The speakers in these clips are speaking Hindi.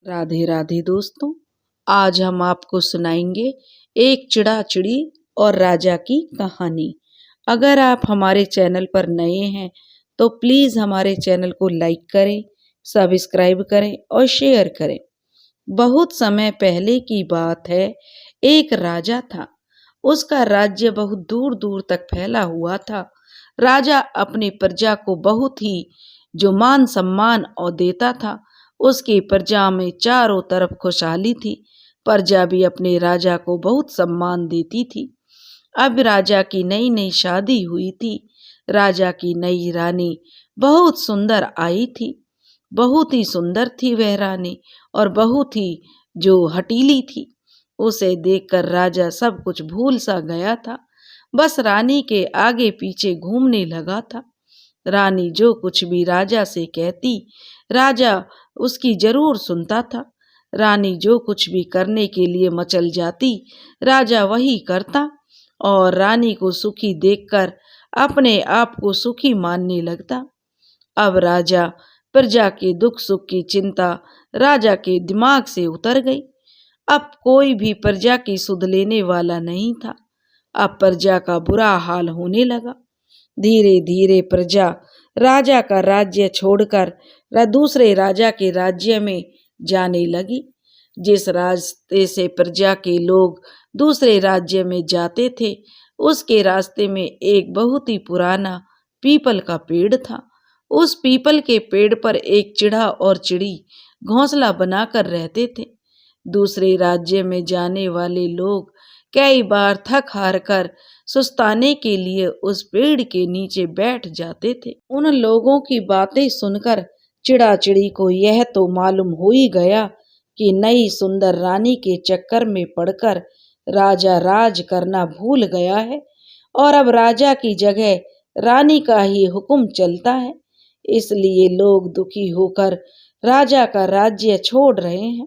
राधे राधे दोस्तों। आज हम आपको सुनाएंगे एक चिड़ा चिड़ी और राजा की कहानी। अगर आप हमारे चैनल पर नए हैं तो प्लीज़ हमारे चैनल को लाइक करें, सब्सक्राइब करें और शेयर करें। बहुत समय पहले की बात है। एक राजा था। उसका राज्य बहुत दूर दूर तक फैला हुआ था। राजा अपनी प्रजा को बहुत ही जो मान सम्मान और देता था। उसकी प्रजा में चारों तरफ खुशहाली थी। प्रजा भी अपने राजा को बहुत सम्मान देती थी। अब राजा की नई नई शादी हुई थी। राजा की नई रानी बहुत सुंदर आई थी। बहुत ही सुंदर थी वह रानी और बहुत ही जो हटीली थी। उसे देखकर राजा सब कुछ भूल सा गया था। बस रानी के आगे पीछे घूमने लगा था। रानी जो कुछ भी राजा से कहती, राजा उसकी जरूर सुनता था। रानी जो कुछ भी करने के लिए मचल जाती, राजा वही करता और रानी को सुखी देखकर अपने आप को सुखी मानने लगता। अब राजा प्रजा के दुख सुख की चिंता राजा के दिमाग से उतर गई। अब कोई भी प्रजा की सुध लेने वाला नहीं था। अब प्रजा का बुरा हाल होने लगा। धीरे धीरे प्रजा राजा का राज्य छोड़कर दूसरे राजा के राज्य में जाने लगी। जिस रास्ते से प्रजा के लोग दूसरे राज्य में जाते थे, उसके रास्ते में एक बहुत ही पुराना पीपल का पेड़ था। उस पीपल के पेड़ पर एक चिड़ा और चिड़ी घोंसला बनाकर रहते थे। दूसरे राज्य में जाने वाले लोग कई बार थक हार कर सुस्ताने के लिए उस पेड़ के नीचे बैठ जाते थे। उन लोगों की बातें सुनकर चिड़ा चिड़ी को यह तो मालूम हो ही गया कि नई सुंदर रानी के चक्कर में पड़कर राजा राज करना भूल गया है और अब राजा की जगह रानी का ही हुक्म चलता है। इसलिए लोग दुखी होकर राजा का राज्य छोड़ रहे हैं।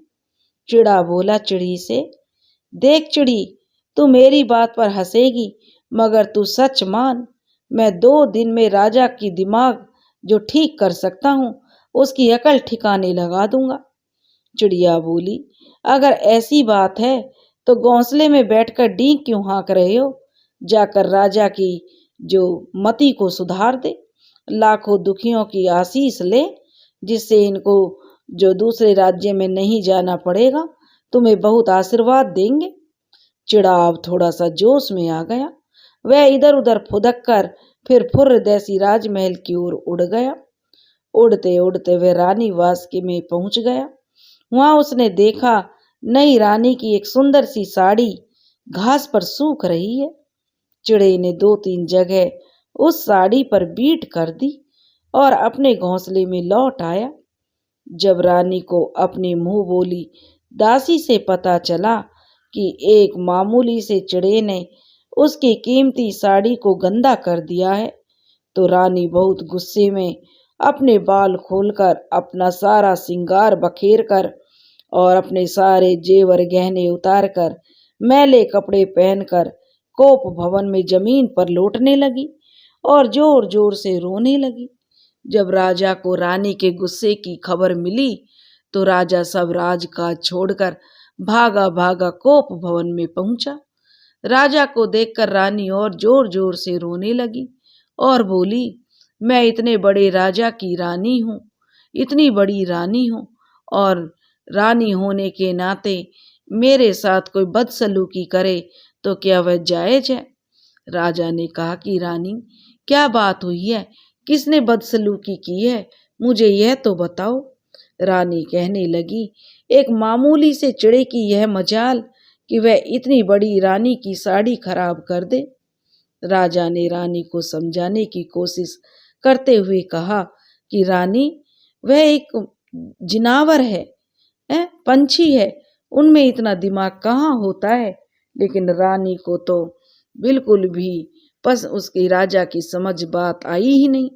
चिड़ा बोला चिड़ी से, देख चिड़ी, तू मेरी बात पर हंसेगी मगर तू सच मान, मैं 2 दिन में राजा की दिमाग जो ठीक कर सकता हूँ उसकी अकल ठिकाने लगा दूंगा। चिड़िया बोली, अगर ऐसी बात है तो घोंसले में बैठकर डींग क्यों हाँक रहे हो? जाकर राजा की जो मति को सुधार दे, लाखों दुखियों की आशीष ले, जिससे इनको जो दूसरे राज्य में नहीं जाना पड़ेगा। तुम्हें बहुत आशीर्वाद देंगे। चिड़ा अब थोड़ा सा जोश में आ गया। वह इधर उधर फुदक कर फिर फुर्रदेसी राजमहल की ओर उड़ गया। उड़ते उड़ते वह रानी वास के में पहुंच गया। वहां उसने देखा नई रानी की एक सुंदर सी साड़ी घास पर सूख रही है। चिड़े ने 2-3 जगह उस साड़ी पर बीट कर दी और अपने घोंसले में लौट आया। जब रानी को अपनी मुंह बोली दासी से पता चला कि एक मामूली से चिड़े ने उसकी कीमती साड़ी को गंदा कर दिया है, तो रानी बहुत गुस्से में अपने बाल खोलकर, अपना सारा सिंगार बखेर कर और अपने सारे जेवर गहने उतार कर, मैले कपड़े पहनकर कोप भवन में जमीन पर लौटने लगी और जोर जोर से रोने लगी। जब राजा को रानी के गुस्से की खबर मिली तो राजा सब राजकाज छोड़कर भागा भागा कोप भवन में पहुंचा। राजा को देखकर रानी और जोर जोर से रोने लगी और बोली, मैं इतने बड़े राजा की रानी हूँ, इतनी बड़ी रानी हूँ और रानी होने के नाते मेरे साथ कोई बदसलूकी करे तो क्या वह जायज है? राजा ने कहा कि रानी, क्या बात हुई है? किसने बदसलूकी की है? मुझे यह तो बताओ। रानी कहने लगी, एक मामूली से चिड़े की यह मजाल कि वह इतनी बड़ी रानी की साड़ी खराब कर दे। राजा ने रानी को समझाने की कोशिश करते हुए कहा कि रानी, वह एक जिनावर है, पंछी है, उनमें इतना दिमाग कहाँ होता है। लेकिन रानी को तो बिल्कुल भी बस उसकी राजा की समझ बात आई ही नहीं।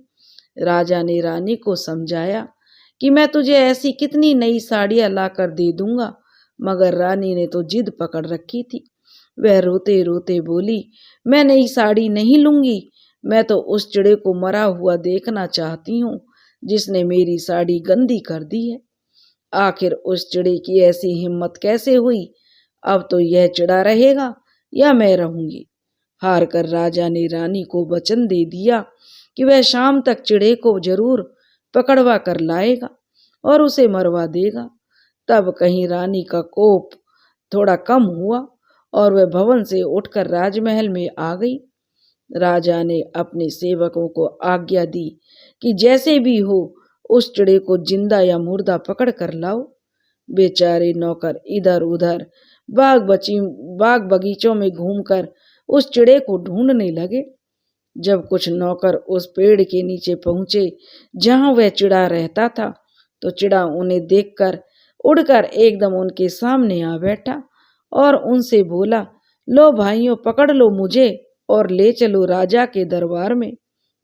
राजा ने रानी को समझाया कि मैं तुझे ऐसी कितनी नई साड़ियां लाकर दे दूंगा, मगर रानी ने तो जिद पकड़ रखी थी। वह रोते रोते बोली, मैं नई साड़ी नहीं लूंगी, मैं तो उस चिड़े को मरा हुआ देखना चाहती हूँ जिसने मेरी साड़ी गंदी कर दी है। आखिर उस चिड़ी की ऐसी हिम्मत कैसे हुई? अब तो यह चिड़ा रहेगा या मैं रहूंगी। हार कर राजा ने रानी को वचन दे दिया कि वह शाम तक चिड़े को जरूर पकड़वा कर लाएगा और उसे मरवा देगा। तब कहीं रानी का कोप थोड़ा कम हुआ और वह भवन से उठकर राजमहल में आ गई। राजा ने अपने सेवकों को आज्ञा दी कि जैसे भी हो उस चिड़े को जिंदा या मुर्दा पकड़ कर लाओ। बेचारे नौकर इधर उधर बाग बगीचों में घूमकर उस चिड़े को ढूंढने लगे। जब कुछ नौकर उस पेड़ के नीचे पहुंचे जहां वह चिड़ा रहता था, तो चिड़ा उन्हें देखकर उड़कर एकदम उनके सामने आ बैठा और उनसे बोला, लो भाइयों, पकड़ लो मुझे और ले चलो राजा के दरबार में।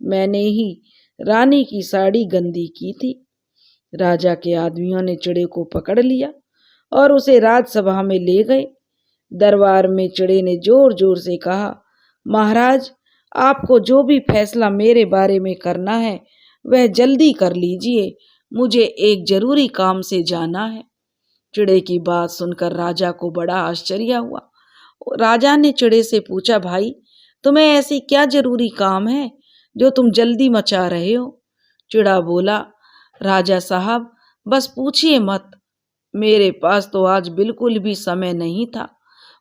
मैंने ही रानी की साड़ी गंदी की थी। राजा के आदमियों ने चिड़े को पकड़ लिया और उसे राजसभा में ले गए। दरबार में चिड़े ने जोर जोर से कहा, महाराज, आपको जो भी फैसला मेरे बारे में करना है वह जल्दी कर लीजिए, मुझे एक जरूरी काम से जाना है। चिड़े की बात सुनकर राजा को बड़ा आश्चर्य हुआ। राजा ने चिड़े से पूछा, भाई, तुम्हें ऐसी क्या जरूरी काम है जो तुम जल्दी मचा रहे हो? चिड़ा बोला, राजा साहब, बस पूछिए मत, मेरे पास तो आज बिल्कुल भी समय नहीं था।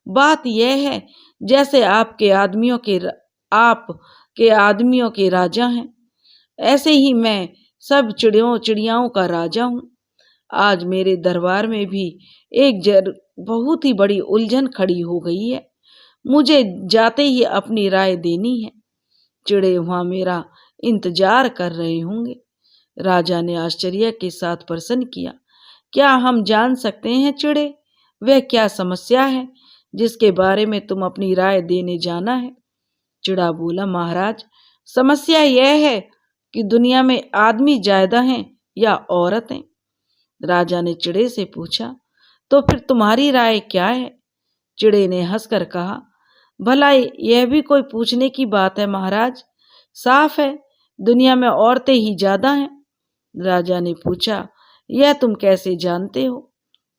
बात यह है, जैसे आपके आदमियों के राजा हैं, ऐसे ही मैं सब चिड़ियाओं का राजा हूँ। आज मेरे दरबार में भी बहुत ही बड़ी उलझन खड़ी हो गई है। मुझे जाते ही अपनी राय देनी है। चिड़े वहां मेरा इंतजार कर रहे होंगे। राजा ने आश्चर्य के साथ प्रश्न किया, क्या हम जान सकते हैं चिड़े, वह क्या समस्या है जिसके बारे में तुम अपनी राय देने जाना है? चिड़ा बोला, महाराज, समस्या यह है कि दुनिया में आदमी ज्यादा हैं या औरतें? राजा ने चिड़े से पूछा, तो फिर तुम्हारी राय क्या है? चिड़े ने हंसकर कहा, भला यह भी कोई पूछने की बात है महाराज, साफ है दुनिया में औरतें ही ज्यादा हैं। राजा ने पूछा, यह तुम कैसे जानते हो?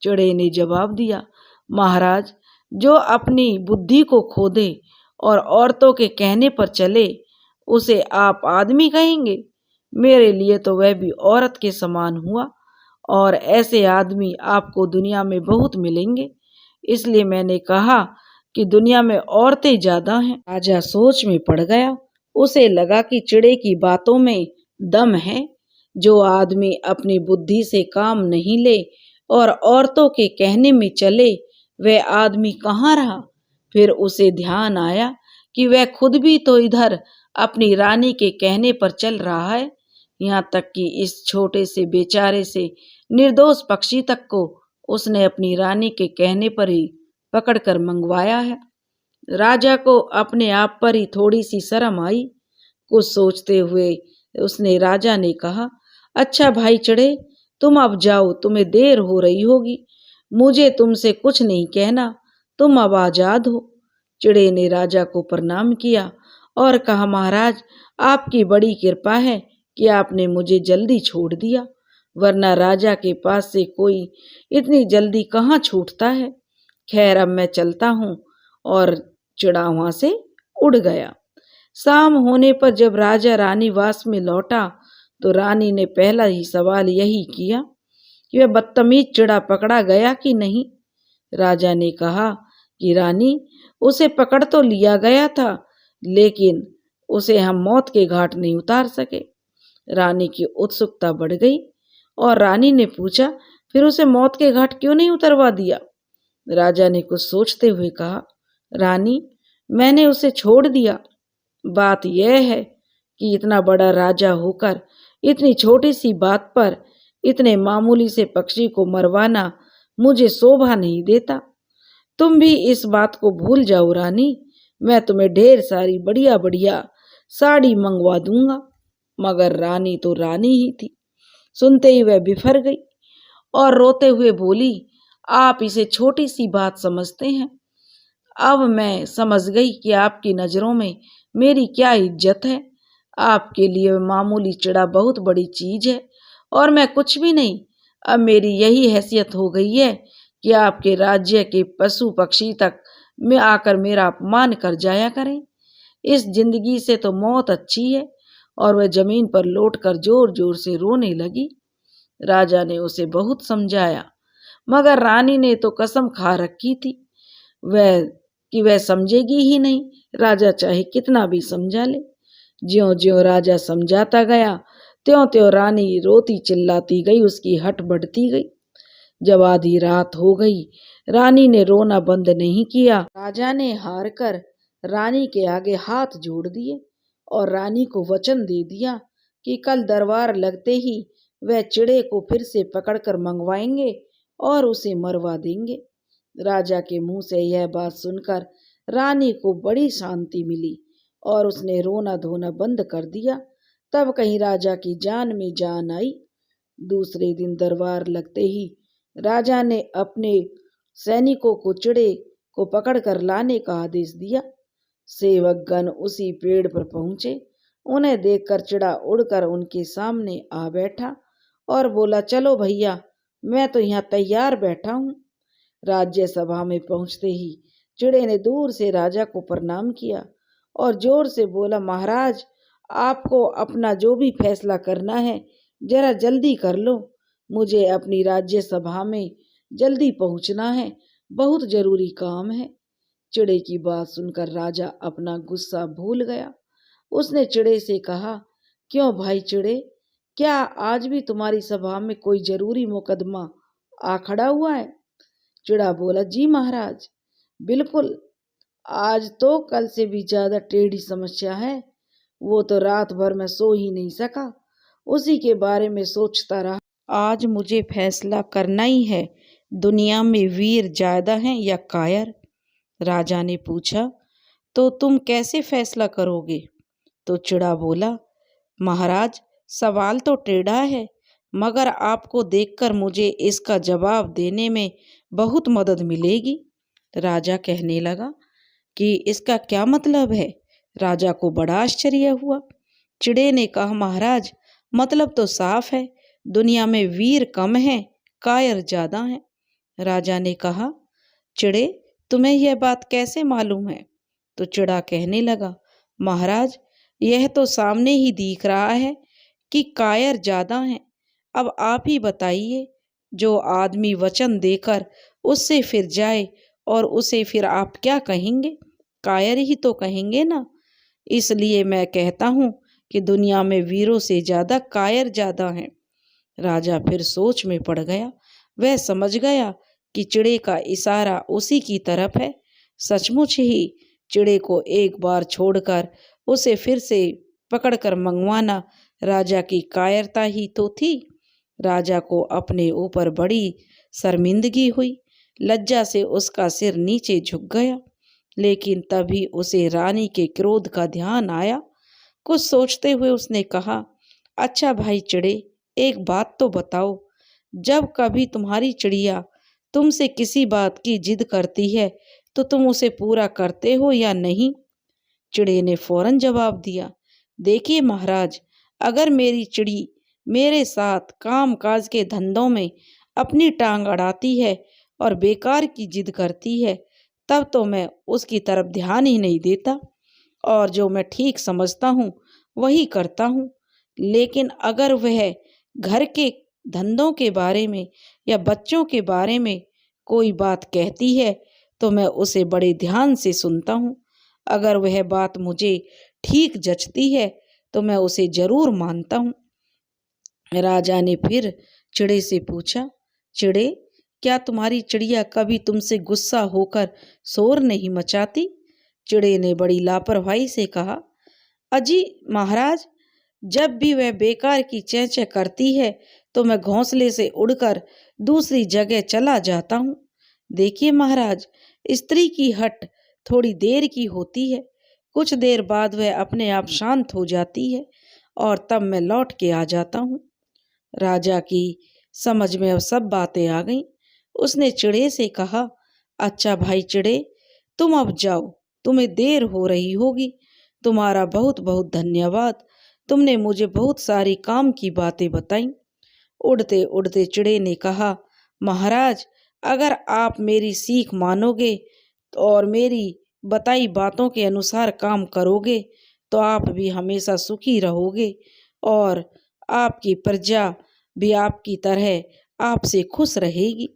चिड़े ने जवाब दिया, महाराज, जो अपनी बुद्धि को खो दे और औरतों के कहने पर चले उसे आप आदमी कहेंगे? मेरे लिए तो वह भी औरत के समान हुआ और ऐसे आदमी आपको दुनिया में बहुत मिलेंगे, इसलिए मैंने कहा कि दुनिया में औरतें ज्यादा हैं। राजा सोच में पड़ गया। उसे लगा कि चिड़े की बातों में दम है। जो आदमी अपनी बुद्धि से काम नहीं ले और औरतों के कहने में चले, वह आदमी कहाँ रहा? फिर उसे ध्यान आया कि वह खुद भी तो इधर अपनी रानी के कहने पर चल रहा है। यहाँ तक कि इस छोटे से बेचारे से निर्दोष पक्षी तक को उसने अपनी रानी के कहने पर ही पकड़कर मंगवाया है। राजा को अपने आप पर ही थोड़ी सी शर्म आई। कुछ सोचते हुए उसने राजा ने कहा, अच्छा भाई चिड़े, तुम अब जाओ, तुम्हें देर हो रही होगी। मुझे तुमसे कुछ नहीं कहना, तुम अब आजाद हो। चिड़े ने राजा को प्रणाम किया और कहा, महाराज, आपकी बड़ी कृपा है कि आपने मुझे जल्दी छोड़ दिया, वरना राजा के पास से कोई इतनी जल्दी कहाँ छूटता है। खैर, अब मैं चलता हूँ। और चिड़ा वहां से उड़ गया। शाम होने पर जब राजा रानी वास में लौटा तो रानी ने पहला ही सवाल यही किया कि वह बदतमीज चिड़ा पकड़ा गया कि नहीं। राजा ने कहा कि रानी, उसे पकड़ तो लिया गया था, लेकिन उसे हम मौत के घाट नहीं उतार सके। रानी की उत्सुकता बढ़ गई और रानी ने पूछा, फिर उसे मौत के घाट क्यों नहीं उतरवा दिया? राजा ने कुछ सोचते हुए कहा, रानी, मैंने उसे छोड़ दिया। बात यह है कि इतना बड़ा राजा होकर इतनी छोटी सी बात पर इतने मामूली से पक्षी को मरवाना मुझे शोभा नहीं देता। तुम भी इस बात को भूल जाओ रानी, मैं तुम्हें ढेर सारी बढ़िया बढ़िया साड़ी मंगवा दूंगा। मगर रानी तो रानी ही थी। सुनते ही वह बिफर गई और रोते हुए बोली, आप इसे छोटी सी बात समझते हैं। अब मैं समझ गई कि आपकी नजरों में मेरी क्या इज्जत है। आपके लिए मामूली चिड़ा बहुत बड़ी चीज है और मैं कुछ भी नहीं। अब मेरी यही हैसियत हो गई है कि आपके राज्य के पशु पक्षी तक में आकर मेरा अपमान कर जाया करें। इस जिंदगी से तो मौत अच्छी है। और वह जमीन पर लौटकर जोर जोर से रोने लगी। राजा ने उसे बहुत समझाया, मगर रानी ने तो कसम खा रखी थी वह समझेगी ही नहीं, राजा चाहे कितना भी समझा ले। ज्यों ज्यों राजा समझाता गया, त्यों त्यों रानी रोती चिल्लाती गई, उसकी हट बढ़ती गई। जब आधी रात हो गई, रानी ने रोना बंद नहीं किया। राजा ने हार कर रानी के आगे हाथ जोड़ दिए और रानी को वचन दे दिया कि कल दरबार लगते ही वह चिड़े को फिर से पकड़कर मंगवाएंगे और उसे मरवा देंगे। राजा के मुंह से यह बात सुनकर रानी को बड़ी शांति मिली और उसने रोना धोना बंद कर दिया। तब कहीं राजा की जान में जान आई। दूसरे दिन दरबार लगते ही राजा ने अपने सैनिकों को चिड़े को पकड़कर लाने का आदेश दिया। सेवकगण उसी पेड़ पर पहुंचे। उन्हें देखकर चिड़ा उड़कर उनके सामने आ बैठा और बोला, चलो भैया, मैं तो यहाँ तैयार बैठा हूँ। राज्यसभा में पहुंचते ही चिड़े ने दूर से राजा को प्रणाम किया और जोर से बोला, महाराज, आपको अपना जो भी फैसला करना है जरा जल्दी कर लो। मुझे अपनी राज्यसभा में जल्दी पहुंचना है, बहुत जरूरी काम है। चिड़े की बात सुनकर राजा अपना गुस्सा भूल गया। उसने चिड़े से कहा, क्यों भाई चिड़े, क्या आज भी तुम्हारी सभा में कोई जरूरी मुकदमा आ खड़ा हुआ है? चिड़ा बोला, जी महाराज, बिल्कुल। आज तो कल से भी ज्यादा टेढ़ी समस्या है। वो तो रात भर में सो ही नहीं सका, उसी के बारे में सोचता रहा। आज मुझे फैसला करना ही है, दुनिया में वीर ज्यादा हैं या कायर? राजा ने पूछा, तो तुम कैसे फैसला करोगे? तो चिड़ा बोला, महाराज, सवाल तो टेढ़ा है, मगर आपको देखकर मुझे इसका जवाब देने में बहुत मदद मिलेगी। राजा कहने लगा कि इसका क्या मतलब है? राजा को बड़ा आश्चर्य हुआ। चिड़े ने कहा, महाराज, मतलब तो साफ है, दुनिया में वीर कम हैं, कायर ज्यादा हैं। राजा ने कहा, चिड़े, तुम्हें यह बात कैसे मालूम है? तो चिड़ा कहने लगा, महाराज, यह तो सामने ही दिख रहा है कि कायर ज्यादा हैं। अब आप ही बताइए, जो आदमी वचन देकर उससे फिर जाए और उसे फिर आप क्या कहेंगे? कायर ही तो कहेंगे ना। इसलिए मैं कहता हूँ कि दुनिया में वीरों से ज्यादा कायर ज्यादा हैं। राजा फिर सोच में पड़ गया। वह समझ गया कि चिड़े का इशारा उसी की तरफ है। सचमुच ही चिड़े को एक बार छोड़कर उसे फिर से पकड़कर मंगवाना राजा की कायरता ही तो थी। राजा को अपने ऊपर बड़ी शर्मिंदगी हुई। लज्जा से उसका सिर नीचे झुक गया। लेकिन तभी उसे रानी के क्रोध का ध्यान आया। कुछ सोचते हुए उसने कहा, अच्छा भाई चिड़े, एक बात तो बताओ, जब कभी तुम्हारी चिड़िया तुमसे किसी बात की जिद करती है तो तुम उसे पूरा करते हो या नहीं? चिड़े ने फौरन जवाब दिया, देखिए महाराज, अगर मेरी चिड़ी मेरे साथ काम काज के धंधों में अपनी टांग अड़ाती है और बेकार की जिद करती है, तब तो मैं उसकी तरफ ध्यान ही नहीं देता और जो मैं ठीक समझता हूँ वही करता हूँ। लेकिन अगर वह घर के धंधों के बारे में या बच्चों के बारे में कोई बात कहती है तो मैं उसे बड़े ध्यान से सुनता हूँ। अगर वह बात मुझे ठीक जचती है तो मैं उसे जरूर मानता हूँ। राजा ने फिर चिड़े से पूछा, चिड़े, क्या तुम्हारी चिड़िया कभी तुमसे गुस्सा होकर शोर नहीं मचाती? चिड़े ने बड़ी लापरवाही से कहा, अजी महाराज, जब भी वह बेकार की चें चें करती है तो मैं घोंसले से उड़कर दूसरी जगह चला जाता हूँ। देखिए महाराज, स्त्री की हट थोड़ी देर की होती है, कुछ देर बाद वह अपने आप शांत हो जाती है और तब मैं लौट के आ जाता हूँ। राजा की समझ में अब सब बातें आ गईं। उसने चिड़े से कहा, अच्छा भाई चिड़े, तुम अब जाओ, तुम्हें देर हो रही होगी। तुम्हारा बहुत बहुत धन्यवाद, तुमने मुझे बहुत सारी काम की बातें बताई। उड़ते उड़ते चिड़े ने कहा, महाराज, अगर आप मेरी सीख मानोगे और मेरी बताई बातों के अनुसार काम करोगे तो आप भी हमेशा सुखी रहोगे और आपकी प्रजा भी आपकी तरह आपसे खुश रहेगी।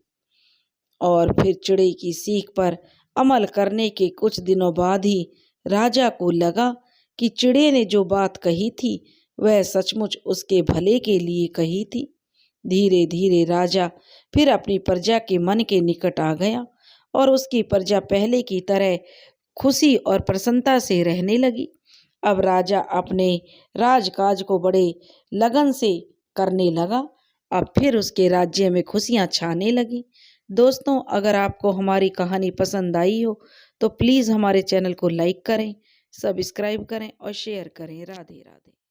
और फिर चिड़ै की सीख पर अमल करने के कुछ दिनों बाद ही राजा को लगा कि चिड़ै ने जो बात कही थी वह सचमुच उसके भले के लिए कही थी। धीरे धीरे राजा फिर अपनी प्रजा के मन के निकट आ गया और उसकी प्रजा पहले की तरह खुशी और प्रसन्नता से रहने लगी। अब राजा अपने राजकाज को बड़े लगन से करने लगा। अब फिर उसके राज्य में खुशियां छाने लगी। दोस्तों, अगर आपको हमारी कहानी पसंद आई हो तो प्लीज़ हमारे चैनल को लाइक करें, सब्सक्राइब करें और शेयर करें। राधे राधे।